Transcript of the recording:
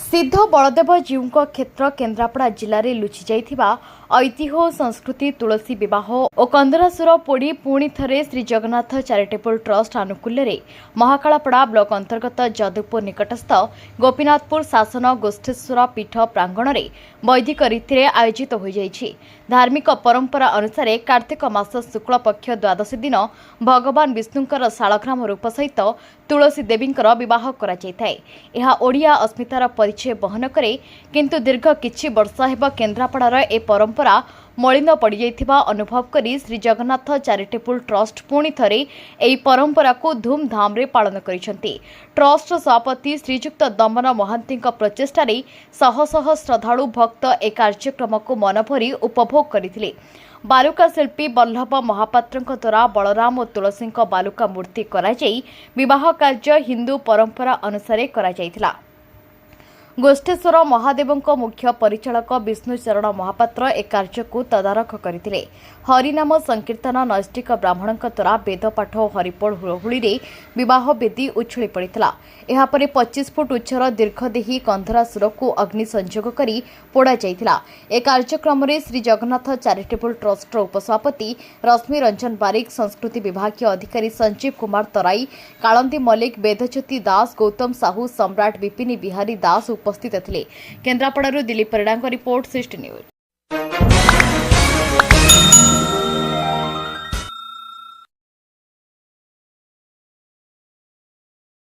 सिद्ध बलदेव जीव क्षेत्र केन्द्रापड़ा जिले में लुचि जाइथिबा ऐतिह्य और संस्कृति तुलसी विवाह और कंदरासुर पोड़ी पुणी थे श्री जगन्नाथ चैरिटेबल ट्रस्ट आनुकूल्य रे महाकालपड़ा ब्लॉक अंतर्गत जदुपुर निकटस्थ गोपीनाथपुर शासन गोष्ठेश्वर पीठ प्रांगण में वैदिक रीति आयोजित हो जाइछि। धार्मिक परंपरा अनुसार कार्तिक मास शुक्ल पक्ष द्वादशी दिन भगवान विष्णुंकर शालग्राम रूप सहित तुलसी देवींकर विवाह करा जायଥାଏ। ଏହା ओडिया अस्मितार परिचय बहन करे, किंतु दीर्घ किछि वर्ष हेब केन्द्रापड़ार ए परंपरा मलिन पड़ जाइथिबा अनुभव करी श्री जगन्नाथ चैरिटेबल ट्रस्ट पुणी थरे एही परंपरा को धूमधाम रे पालन करिसंती। ट्रस्ट सभापति श्रीजुक्त दमन महांती प्रचेष्टा शह शह श्रद्धालु भक्त ए कार्यक्रम को मनभरी उपभोग करथिले। बालुका शिल्पी वल्लभ महापात्र द्वारा बलराम और तुलसी बालुका मूर्ति कराई विवाह कार्य हिंदू परंपरा अनुसार करा। गोष्ठेश्वर महादेव मुख्य परिचालक विष्णुचरण महापात्र ए कार्य को तदारख करथिले। हरिनाम संकीर्तन नैष्टिक ब्राह्मण द्वारा वेदपाठ और हरिपोल हुड़हुड़ी विवाह वेदी उछली पड़ता। यापर 25 फुट उच्चर दीर्घदेही कंधरासुर को अग्नि संयोग करी पोड़ा जाइथिला। ए कार्यक्रम में श्री जगन्नाथ चैरिटेबल ट्रस्ट उपसभापति रश्मि रंजन बारिक, संस्कृति विभागीय अधिकारी संजीव कुमार तराई, कालंदी मल्लिक, वेदज्योति दास, गौतम साहू, सम्राट विपिन बिहारी दास उपस्थित थे। केन्द्रापड़ारू दिलीप परिड़ा रिपोर्ट 60 न्यूज।